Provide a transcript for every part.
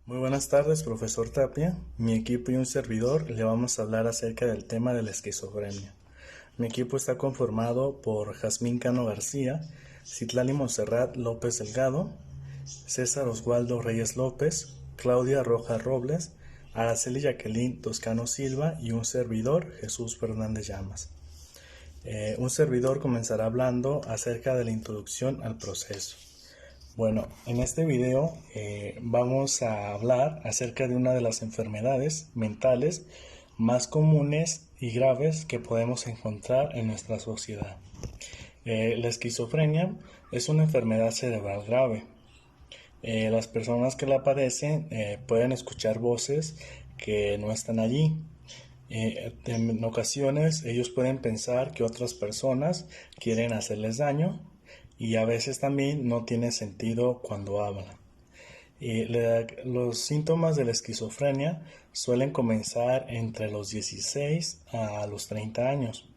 Muy buenas tardes, profesor Tapia. Mi equipo y un servidor le vamos a hablar acerca del tema de la esquizofrenia. Mi equipo está conformado por Jazmín Cano García, Citlali Monserrat López Delgado, César Oswaldo Reyes López, Claudia Rojas Robles, Araceli Jacqueline Toscano Silva y un servidor, Jesús Fernández Llamas. Un servidor comenzará hablando acerca de la introducción al proceso. Bueno, en este video vamos a hablar acerca de una de las enfermedades mentales más comunes y graves que podemos encontrar en nuestra sociedad. La esquizofrenia es una enfermedad cerebral grave. Las personas que la padecen pueden escuchar voces que no están allí. En ocasiones ellos pueden pensar que otras personas quieren hacerles daño y a veces también no tiene sentido cuando hablan. Los síntomas de la esquizofrenia suelen comenzar entre los 16 a los 30 años.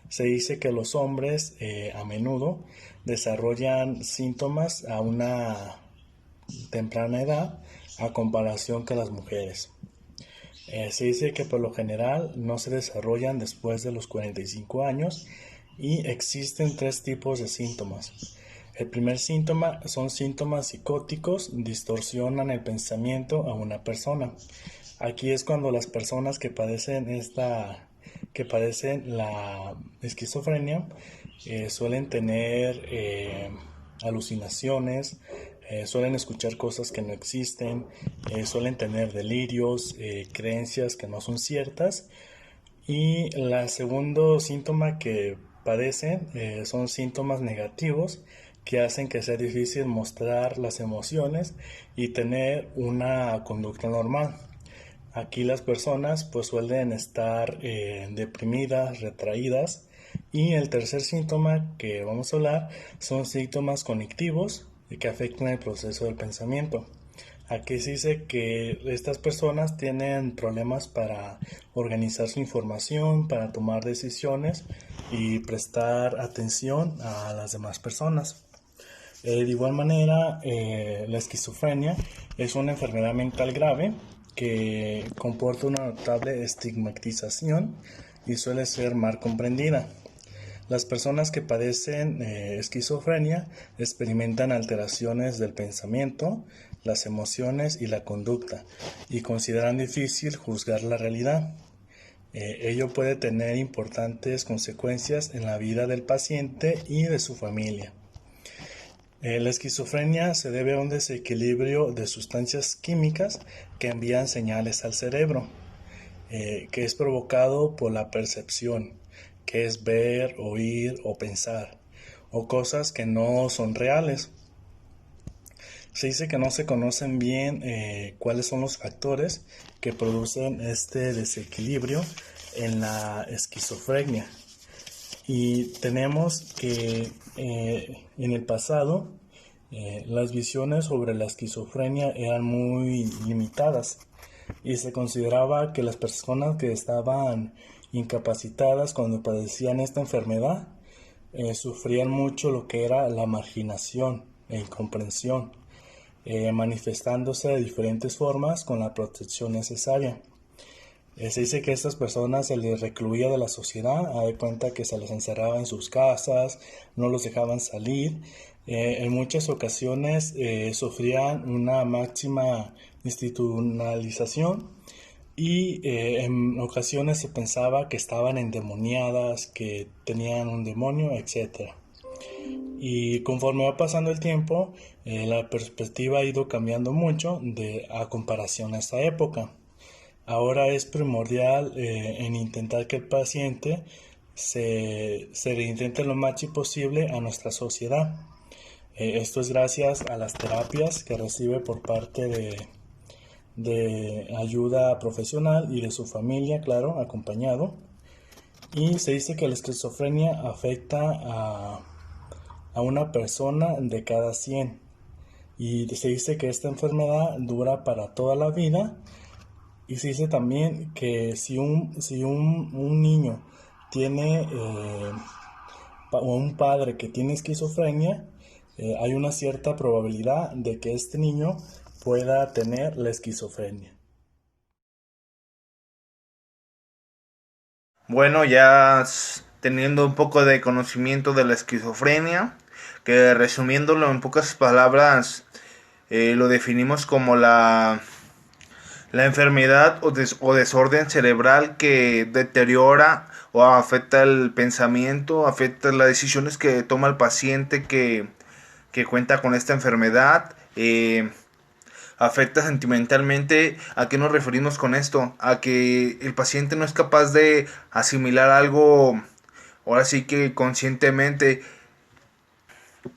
Se dice que los hombres a menudo desarrollan síntomas a una temprana edad a comparación que las mujeres. Se dice que por lo general no se desarrollan después de los 45 años y existen tres tipos de síntomas. El primer síntoma son síntomas psicóticos, distorsionan el pensamiento a una persona. Aquí es cuando las personas que padecen la esquizofrenia suelen tener alucinaciones, suelen escuchar cosas que no existen, suelen tener delirios, creencias que no son ciertas. Y el segundo síntoma que padecen son síntomas negativos que hacen que sea difícil mostrar las emociones y tener una conducta normal. Aquí las personas pues suelen estar deprimidas, retraídas. Y el tercer síntoma que vamos a hablar son síntomas cognitivos que afectan el proceso del pensamiento. Aquí se dice que estas personas tienen problemas para organizar su información, para tomar decisiones y prestar atención a las demás personas. De igual manera, la esquizofrenia es una enfermedad mental grave que comporta una notable estigmatización y suele ser mal comprendida. Las personas que padecen esquizofrenia experimentan alteraciones del pensamiento, las emociones y la conducta y consideran difícil juzgar la realidad. Ello puede tener importantes consecuencias en la vida del paciente y de su familia. La esquizofrenia se debe a un desequilibrio de sustancias químicas que envían señales al cerebro, que es provocado por la percepción, que es ver, oír o pensar, o cosas que no son reales. Se dice que no se conocen bien cuáles son los factores que producen este desequilibrio en la esquizofrenia. Y tenemos que en el pasado las visiones sobre la esquizofrenia eran muy limitadas y se consideraba que las personas que estaban incapacitadas cuando padecían esta enfermedad sufrían mucho lo que era la marginación e incomprensión, manifestándose de diferentes formas con la protección necesaria. Se dice que a estas personas se les recluía de la sociedad, a de cuenta que se les encerraba en sus casas, no los dejaban salir. En muchas ocasiones sufrían una máxima institucionalización y en ocasiones se pensaba que estaban endemoniadas, que tenían un demonio, etc. Y conforme va pasando el tiempo, la perspectiva ha ido cambiando mucho a comparación a esta época. Ahora es primordial en intentar que el paciente se reintente lo más posible a nuestra sociedad. Esto es gracias a las terapias que recibe por parte de ayuda profesional y de su familia, claro, acompañado. Y se dice que la esquizofrenia afecta a una persona de cada 100. Y se dice que esta enfermedad dura para toda la vida. Y se dice también que si un niño tiene o un padre que tiene esquizofrenia, hay una cierta probabilidad de que este niño pueda tener la esquizofrenia. Bueno, ya teniendo un poco de conocimiento de la esquizofrenia, que resumiéndolo en pocas palabras, lo definimos como la enfermedad o desorden cerebral que deteriora o afecta el pensamiento, afecta las decisiones que toma el paciente que cuenta con esta enfermedad. Afecta sentimentalmente. ¿A qué nos referimos con esto? A que el paciente no es capaz de asimilar algo, ahora sí que conscientemente,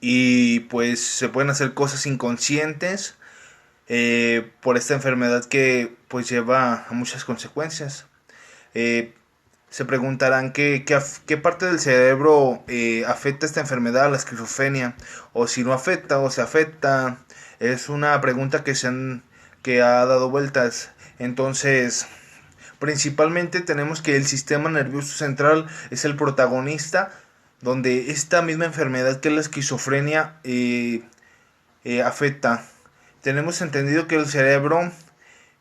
y pues se pueden hacer cosas inconscientes por esta enfermedad que pues lleva a muchas consecuencias. Eh, Se preguntarán qué parte del cerebro afecta esta enfermedad, la esquizofrenia, o si no afecta o se afecta. Es una pregunta que ha dado vueltas. Entonces, principalmente tenemos que el sistema nervioso central es el protagonista, donde esta misma enfermedad que es la esquizofrenia afecta. Tenemos entendido que el cerebro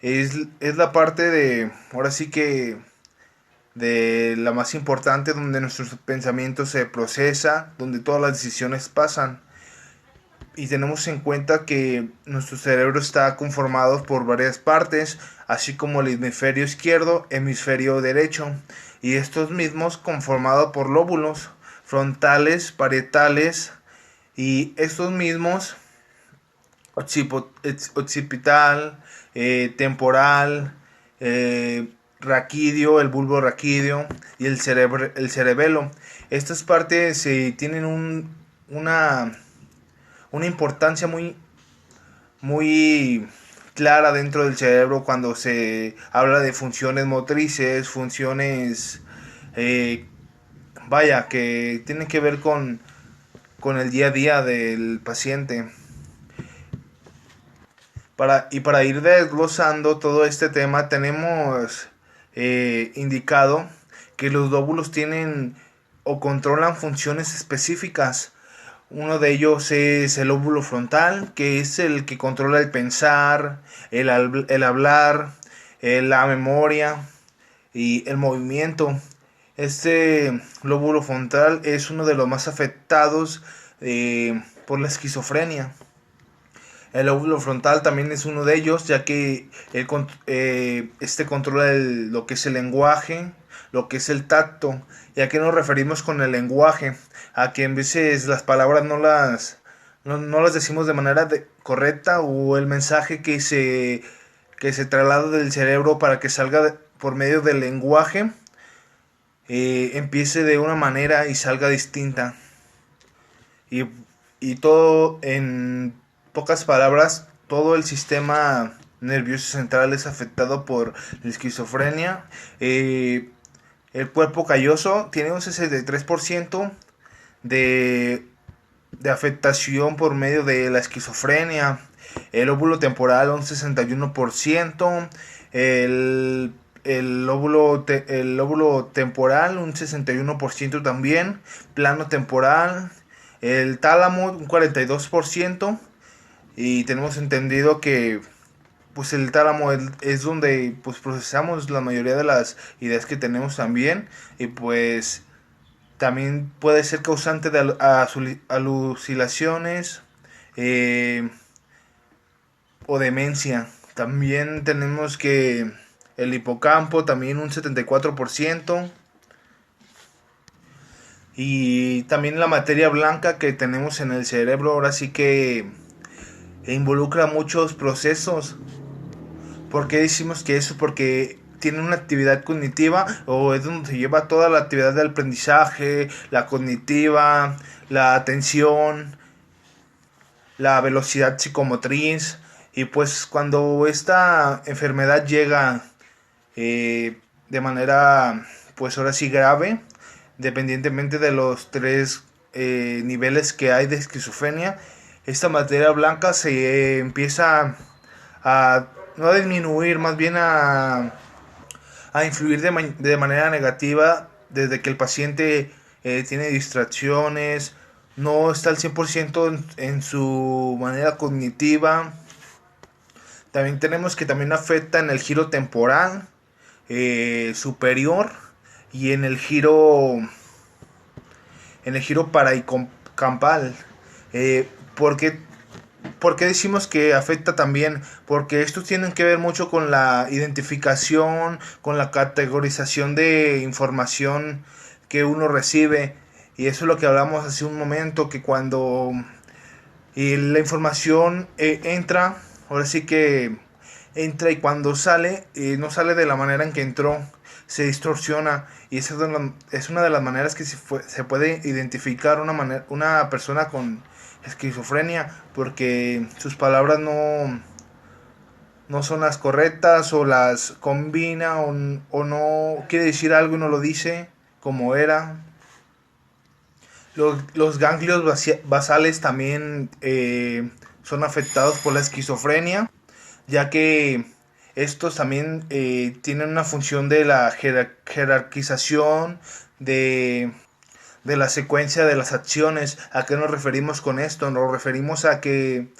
es la parte de, ahora sí que de la más importante, donde nuestros pensamientos se procesa, donde todas las decisiones pasan. Y tenemos en cuenta que nuestro cerebro está conformado por varias partes, así como el hemisferio izquierdo, hemisferio derecho, y estos mismos conformados por lóbulos frontales, parietales, y estos mismos occipital, temporal, raquídeo, el bulbo raquídeo y el cerebelo. Estas partes tienen una importancia muy clara dentro del cerebro cuando se habla de funciones motrices, funciones, eh, vaya, que tienen que ver con el día a día del paciente. Para ir desglosando todo este tema, tenemos indicado que los lóbulos tienen o controlan funciones específicas. Uno de ellos es el lóbulo frontal, que es el que controla el pensar, el hablar, la memoria y el movimiento. Este lóbulo frontal es uno de los más afectados por la esquizofrenia. El lóbulo frontal también es uno de ellos, ya que este controla lo que es el lenguaje, lo que es el tacto. ¿Y a qué nos referimos con el lenguaje? A que en veces las palabras no las decimos de manera correcta, o el mensaje que se traslada del cerebro para que salga por medio del lenguaje empiece de una manera y salga distinta. Y, y todo, en pocas palabras, todo el sistema nervioso central es afectado por la esquizofrenia. El cuerpo calloso tiene un 63% de, de afectación por medio de la esquizofrenia. El óvulo temporal un 61%. El, el lóbulo temporal un 61% también. Plano temporal. El tálamo un 42%. Y tenemos entendido que pues el tálamo es donde pues procesamos la mayoría de las ideas que tenemos también, y pues también puede ser causante de alucinaciones eh, o demencia. También tenemos que el hipocampo también un 74%, y también la materia blanca que tenemos en el cerebro ahora sí que involucra muchos procesos. ¿Por qué decimos que eso? Porque tiene una actividad cognitiva, o es donde se lleva toda la actividad de aprendizaje, la cognitiva, la atención, la velocidad psicomotriz. Y pues cuando esta enfermedad llega de manera pues ahora sí grave, dependientemente de los tres niveles que hay de esquizofrenia, esta materia blanca se empieza a no a disminuir, más bien a influir de manera negativa, desde que el paciente tiene distracciones, no está al 100% en su manera cognitiva, También tenemos que también afecta en el giro temporal superior y en el giro parahipocampal. Eh, porque ¿Por qué decimos que afecta también? Porque estos tienen que ver mucho con la identificación, con la categorización de información que uno recibe. Y eso es lo que hablamos hace un momento, que cuando la información entra, ahora sí que entra y cuando sale, no sale de la manera en que entró, se distorsiona. Y esa es una de las maneras que se puede identificar una persona con esquizofrenia, porque sus palabras no son las correctas o las combina o no quiere decir algo y no lo dice como era. Los ganglios basales también son afectados por la esquizofrenia, ya que estos también tienen una función de la jerarquización de la secuencia de las acciones. ¿A qué nos referimos con esto? Nos referimos a que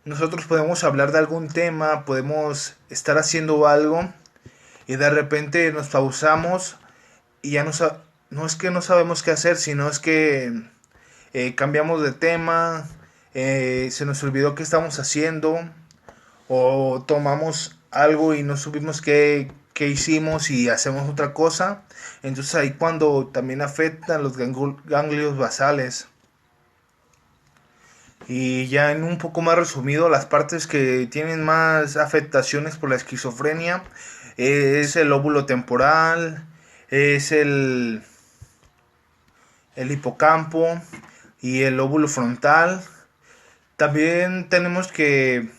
nosotros podemos hablar de algún tema, podemos estar haciendo algo y de repente nos pausamos y ya no es que no sabemos qué hacer, sino es que cambiamos de tema, se nos olvidó qué estamos haciendo o tomamos algo y no supimos qué hicimos y hacemos otra cosa. Entonces ahí cuando también afectan los ganglios basales. Y ya en un poco más resumido, las partes que tienen más afectaciones por la esquizofrenia es el lóbulo temporal, es el hipocampo y el lóbulo frontal. También tenemos que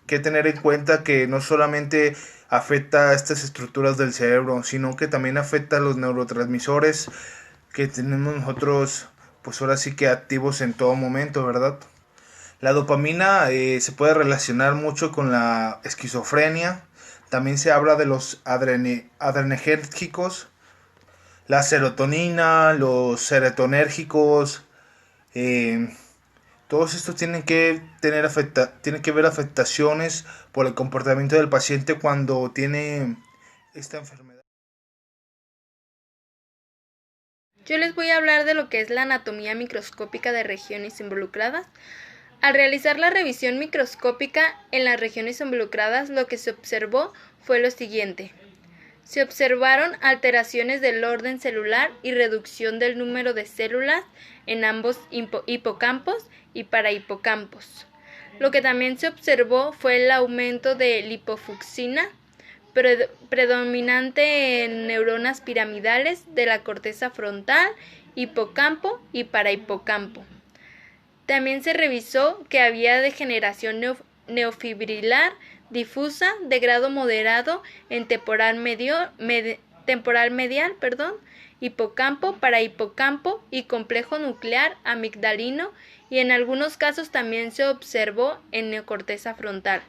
tener en cuenta que no solamente afecta a estas estructuras del cerebro, sino que también afecta a los neurotransmisores que tenemos nosotros, pues ahora sí que activos en todo momento, ¿verdad? La dopamina se puede relacionar mucho con la esquizofrenia. También se habla de los adrenérgicos, la serotonina, los serotonérgicos. eh, Todos estos tienen que ver afectaciones por el comportamiento del paciente cuando tiene esta enfermedad. Yo les voy a hablar de lo que es la anatomía microscópica de regiones involucradas. Al realizar la revisión microscópica en las regiones involucradas, lo que se observó fue lo siguiente. Se observaron alteraciones del orden celular y reducción del número de células en ambos hipocampos y parahipocampos. Lo que también se observó fue el aumento de lipofucsina, predominante en neuronas piramidales de la corteza frontal, hipocampo y parahipocampo. También se revisó que había degeneración neofibrilar difusa de grado moderado en temporal medial, hipocampo, parahipocampo y complejo nuclear amigdalino, y en algunos casos también se observó en neocorteza frontal.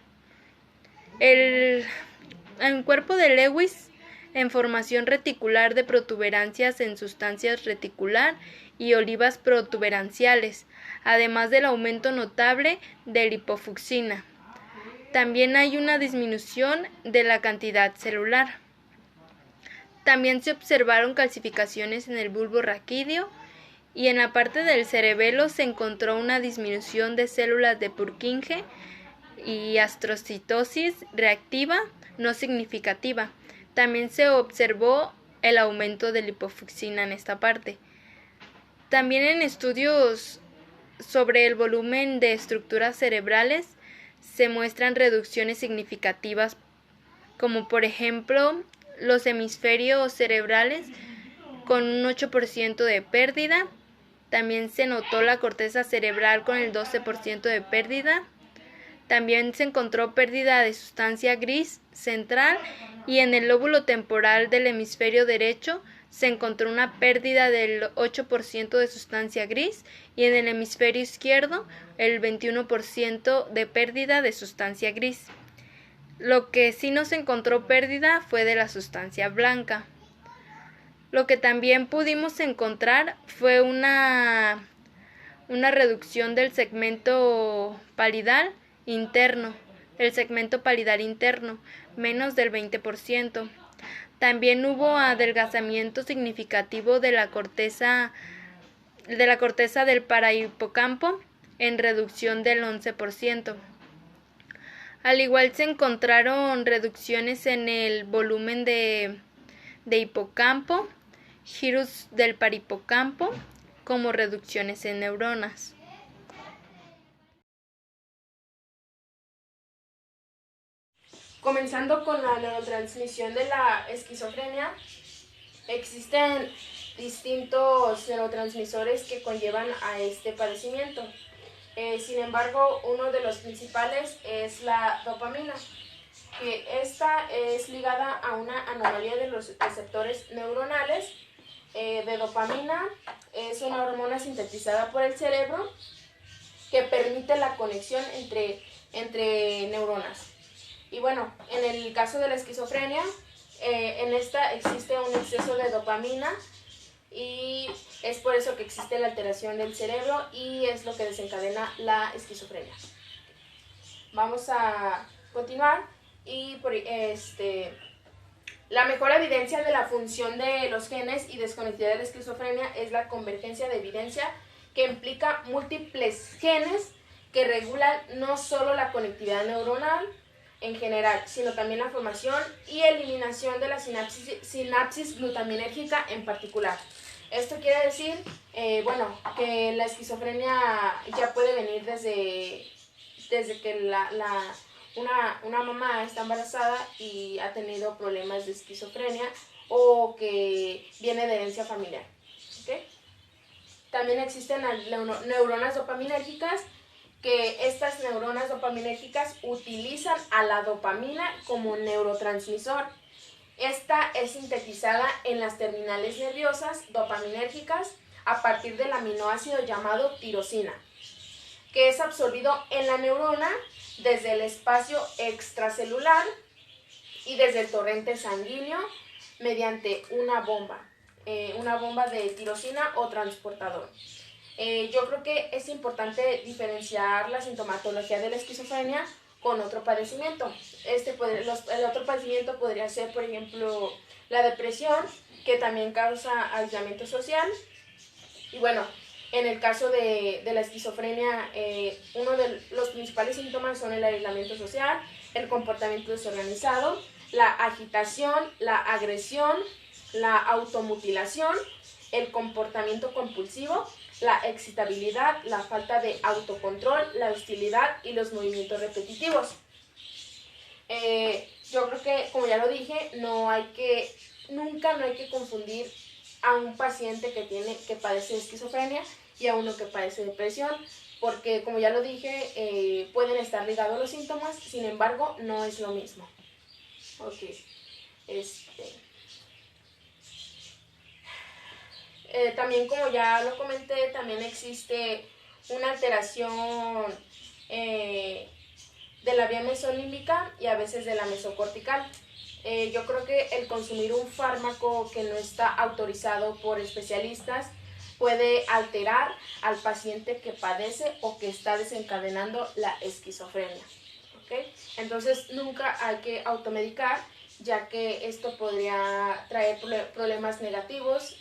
El cuerpo de Lewis en formación reticular de protuberancias en sustancias reticular y olivas protuberanciales, además del aumento notable de lipofucsina. También hay una disminución de la cantidad celular. También se observaron calcificaciones en el bulbo raquídeo y en la parte del cerebelo se encontró una disminución de células de Purkinje y astrocitosis reactiva no significativa. También se observó el aumento de lipofucsina en esta parte. También en estudios sobre el volumen de estructuras cerebrales se muestran reducciones significativas, como por ejemplo los hemisferios cerebrales con un 8% de pérdida. También se notó la corteza cerebral con el 12% de pérdida. También se encontró pérdida de sustancia gris central y en el lóbulo temporal del hemisferio derecho se encontró una pérdida del 8% de sustancia gris y en el hemisferio izquierdo el 21% de pérdida de sustancia gris. Lo que sí no se encontró pérdida fue de la sustancia blanca. Lo que también pudimos encontrar fue una reducción del segmento palidal interno, el segmento palidar interno, menos del 20%. También hubo adelgazamiento significativo de la corteza del parahipocampo, en reducción del 11%. Al igual se encontraron reducciones en el volumen de hipocampo, girus del parahipocampo, como reducciones en neuronas. Comenzando con la neurotransmisión de la esquizofrenia, existen distintos neurotransmisores que conllevan a este padecimiento. Sin embargo, uno de los principales es la dopamina, que esta es ligada a una anomalía de los receptores neuronales. De dopamina es una hormona sintetizada por el cerebro que permite la conexión entre neuronas. Y bueno, en el caso de la esquizofrenia, en esta existe un exceso de dopamina y es por eso que existe la alteración del cerebro y es lo que desencadena la esquizofrenia. Vamos a continuar y la mejor evidencia de la función de los genes y desconectividad de la esquizofrenia es la convergencia de evidencia, que implica múltiples genes que regulan no solo la conectividad neuronal en general, sino también la formación y eliminación de la sinapsis glutaminérgica en particular. Esto quiere decir, que la esquizofrenia ya puede venir desde que una mamá está embarazada y ha tenido problemas de esquizofrenia o que viene de herencia familiar. ¿Okay? También existen neuronas dopaminérgicas, que estas neuronas dopaminérgicas utilizan a la dopamina como neurotransmisor. Esta es sintetizada en las terminales nerviosas dopaminérgicas a partir del aminoácido llamado tirosina, que es absorbido en la neurona desde el espacio extracelular y desde el torrente sanguíneo mediante una bomba de tirosina o transportador. Yo creo que es importante diferenciar la sintomatología de la esquizofrenia con otro padecimiento. El otro padecimiento podría ser, por ejemplo, la depresión, que también causa aislamiento social. Y bueno, en el caso de la esquizofrenia, uno de los principales síntomas son el aislamiento social, el comportamiento desorganizado, la agitación, la agresión, la automutilación, el comportamiento compulsivo, la excitabilidad, la falta de autocontrol, la hostilidad y los movimientos repetitivos. Yo creo que, como ya lo dije, nunca no hay que confundir a un paciente que padece esquizofrenia y a uno que padece depresión, porque, como ya lo dije, pueden estar ligados los síntomas, sin embargo, no es lo mismo. Ok. También, como ya lo comenté, también existe una alteración de la vía mesolímbica y a veces de la mesocortical. Yo creo que el consumir un fármaco que no está autorizado por especialistas puede alterar al paciente que padece o que está desencadenando la esquizofrenia. ¿Okay? Entonces nunca hay que automedicar, ya que esto podría traer problemas negativos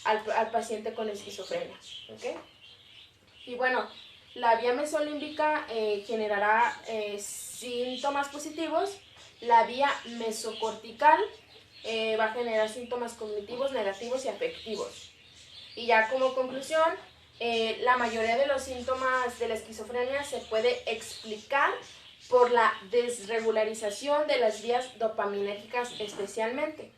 al paciente con esquizofrenia. ¿Okay? Y bueno, la vía mesolímbica generará síntomas positivos. La vía mesocortical va a generar síntomas cognitivos, negativos y afectivos. Y ya como conclusión, la mayoría de los síntomas de la esquizofrenia se puede explicar por la desregularización de las vías dopaminérgicas especialmente.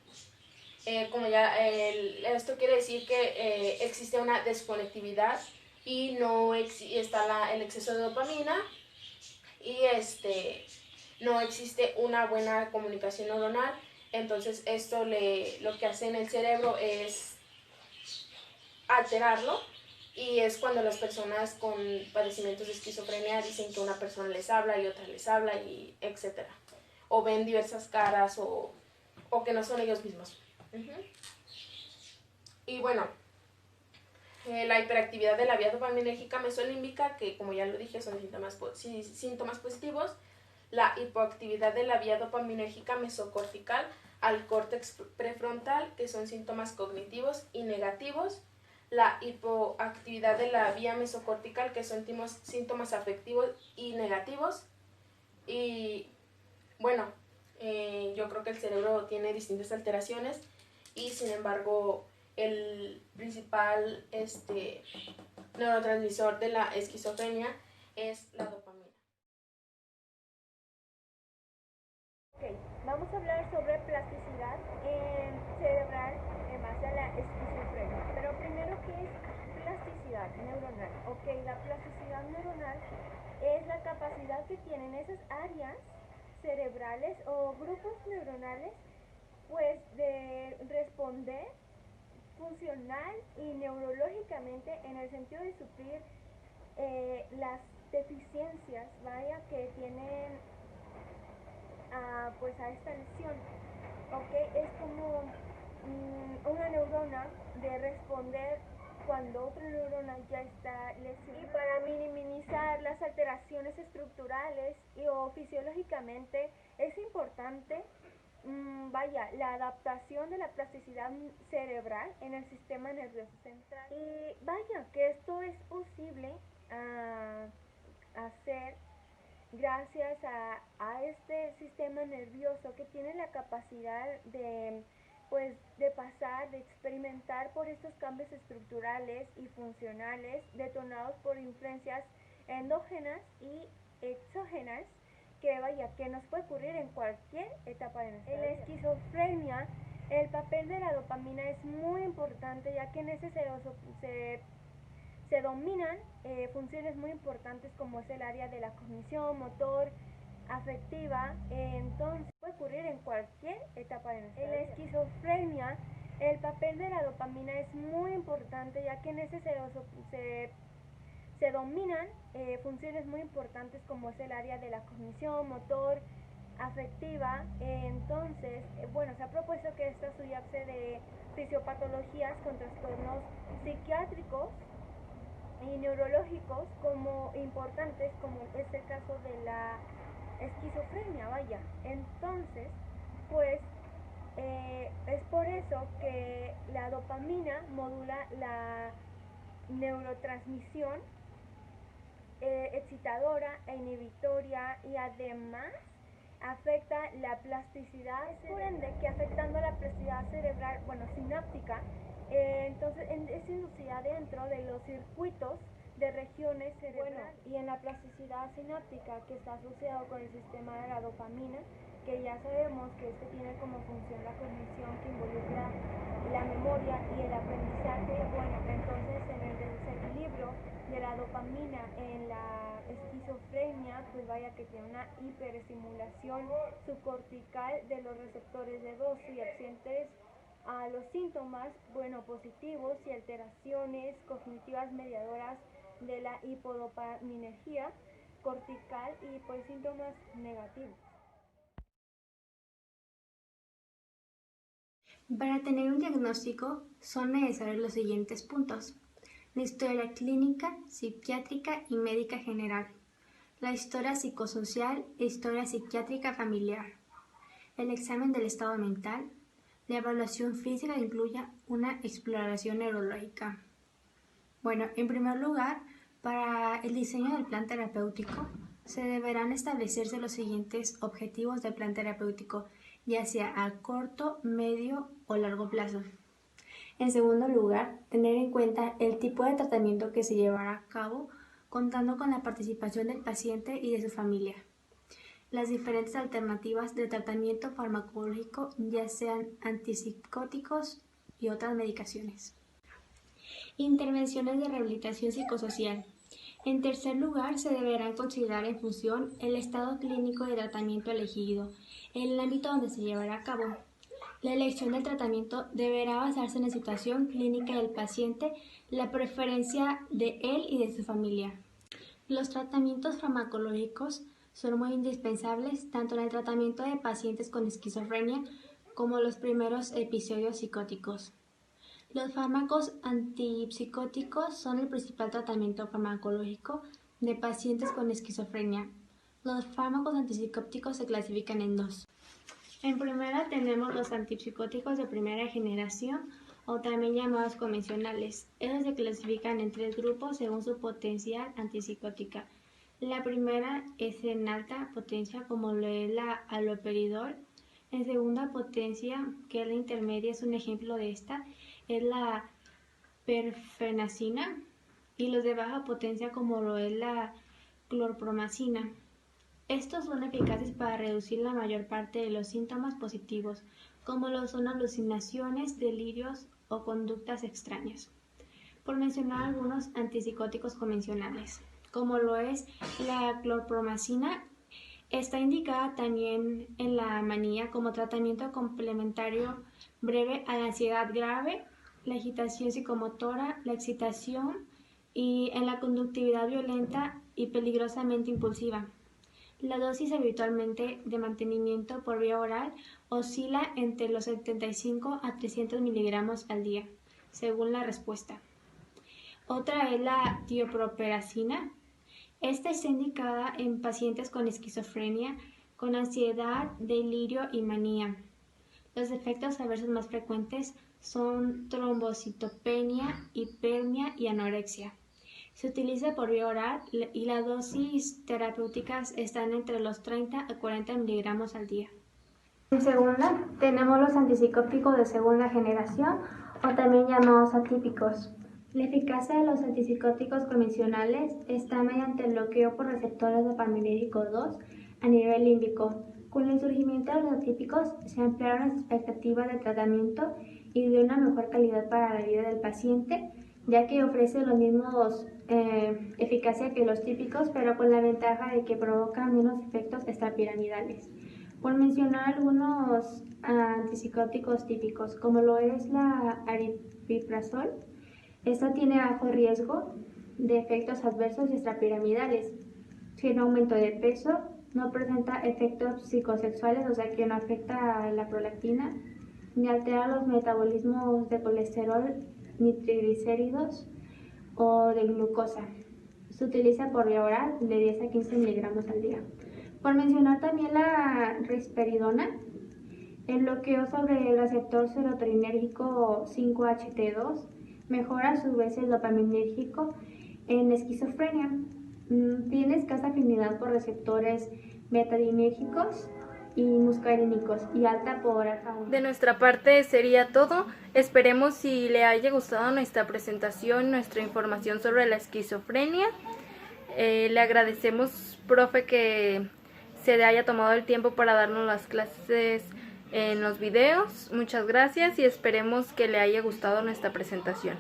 Esto quiere decir que existe una desconectividad y no está el exceso de dopamina y no existe una buena comunicación neuronal. Entonces esto lo que hace en el cerebro es alterarlo, y es cuando las personas con padecimientos de esquizofrenia dicen que una persona les habla y otra les habla, y etcétera, o ven diversas caras o que no son ellos mismos. Y bueno, la hiperactividad de la vía dopaminérgica mesolímbica, que como ya lo dije son síntomas positivos, la hipoactividad de la vía dopaminérgica mesocortical al córtex prefrontal, que son síntomas cognitivos y negativos, la hipoactividad de la vía mesocortical, que son síntomas afectivos y negativos. Y bueno, yo creo que el cerebro tiene distintas alteraciones y sin embargo el principal neurotransmisor de la esquizofrenia es la dopamina. Ok, vamos a hablar sobre plasticidad cerebral en base a la esquizofrenia. Pero primero, ¿qué es plasticidad neuronal? Ok, la plasticidad neuronal es la capacidad que tienen esas áreas cerebrales o grupos neuronales pues de responder funcional y neurológicamente en el sentido de suplir las deficiencias que tienen pues a esta lesión. Okay, es como una neurona de responder cuando otra neurona ya está lesionada. Y para minimizar las alteraciones estructurales o fisiológicamente es importante la adaptación de la plasticidad cerebral en el sistema nervioso central. Y que esto es posible hacer gracias a este sistema nervioso que tiene la capacidad de pasar, de experimentar por estos cambios estructurales y funcionales detonados por influencias endógenas y exógenas que nos puede ocurrir en cualquier etapa de nuestra vida. En la esquizofrenia, el papel de la dopamina es muy importante, ya que en ese se dominan funciones muy importantes como es el área de la cognición, motor, afectiva, entonces puede ocurrir en cualquier etapa de nuestra vida. En la esquizofrenia, el papel de la dopamina es muy importante, ya que en ese se dominan funciones muy importantes como es el área de la cognición, motor, afectiva, entonces, se ha propuesto que esto subyace de fisiopatologías con trastornos psiquiátricos y neurológicos como importantes, como es el caso de la esquizofrenia, Entonces, es por eso que la dopamina modula la neurotransmisión excitadora e inhibitoria y además afecta la plasticidad, por ende que afectando la plasticidad cerebral, sináptica, entonces es inducida dentro de los circuitos de regiones cerebrales y en la plasticidad sináptica que está asociado con el sistema de la dopamina, que ya sabemos que este tiene como función la cognición que involucra la memoria y el aprendizaje. Entonces en el desequilibrio de la dopamina en la esquizofrenia, que tiene una hiperestimulación subcortical de los receptores de 2 subyacentes a los síntomas, positivos y alteraciones cognitivas mediadoras de la hipodopaminergia cortical y síntomas negativos. Para tener un diagnóstico son necesarios los siguientes puntos: la historia clínica, psiquiátrica y médica general, la historia psicosocial e historia psiquiátrica familiar, el examen del estado mental, la evaluación física que incluya una exploración neurológica. En primer lugar, para el diseño del plan terapéutico, se deberán establecerse los siguientes objetivos del plan terapéutico, ya sea a corto, medio o largo plazo. En segundo lugar, tener en cuenta el tipo de tratamiento que se llevará a cabo, contando con la participación del paciente y de su familia. Las diferentes alternativas de tratamiento farmacológico, ya sean antipsicóticos y otras medicaciones. Intervenciones de rehabilitación psicosocial. En tercer lugar, se deberán considerar en función el estado clínico de tratamiento elegido, el ámbito donde se llevará a cabo. La elección del tratamiento deberá basarse en la situación clínica del paciente, la preferencia de él y de su familia. Los tratamientos farmacológicos son muy indispensables tanto en el tratamiento de pacientes con esquizofrenia como los primeros episodios psicóticos. Los fármacos antipsicóticos son el principal tratamiento farmacológico de pacientes con esquizofrenia. Los fármacos antipsicóticos se clasifican en dos. En primera tenemos los antipsicóticos de primera generación o también llamados convencionales. Estos se clasifican en 3 grupos según su potencia antipsicótica. La primera es en alta potencia, como lo es la haloperidol. En segunda potencia, que es la intermedia, es un ejemplo de esta, es la perfenacina. Y los de baja potencia, como lo es la clorpromacina. Estos son eficaces para reducir la mayor parte de los síntomas positivos, como lo son alucinaciones, delirios o conductas extrañas. Por mencionar algunos antipsicóticos convencionales, como lo es la clorpromacina, está indicada también en la manía como tratamiento complementario breve a la ansiedad grave, la agitación psicomotora, la excitación y en la conductividad violenta y peligrosamente impulsiva. La dosis habitualmente de mantenimiento por vía oral oscila entre los 75 a 300 miligramos al día, según la respuesta. Otra es la tioproperacina. Esta está indicada en pacientes con esquizofrenia, con ansiedad, delirio y manía. Los efectos adversos más frecuentes son trombocitopenia, hipermia y anorexia. Se utiliza por vía oral y las dosis terapéuticas están entre los 30 a 40 miligramos al día. En segunda, tenemos los antipsicóticos de segunda generación o también llamados atípicos. La eficacia de los antipsicóticos convencionales está mediante el bloqueo por receptores dopaminérgico 2 a nivel límbico. Con el surgimiento de los atípicos se ampliaron las expectativas de tratamiento y de una mejor calidad para la vida del paciente, ya que ofrece los mismos eficacia que los típicos, pero con la ventaja de que provocan menos efectos extrapiramidales. Por mencionar algunos antipsicóticos típicos, como lo es la aripiprazol, esta tiene bajo riesgo de efectos adversos y extrapiramidales. Tiene aumento de peso, no presenta efectos psicosexuales, o sea que no afecta a la prolactina, ni altera los metabolismos de colesterol, ni triglicéridos o de glucosa. Se utiliza por vía oral de 10 a 15 miligramos al día. Por mencionar también la risperidona, el bloqueo sobre el receptor serotoninérgico 5-HT2 mejora a su vez el dopaminérgico en esquizofrenia. Tiene escasa afinidad por receptores betadinérgicos y muscarínicos y alta por alfa-1. De nuestra parte sería todo. Esperemos si le haya gustado nuestra presentación, nuestra información sobre la esquizofrenia. Le agradecemos, profe, que se le haya tomado el tiempo para darnos las clases en los videos. Muchas gracias y esperemos que le haya gustado nuestra presentación.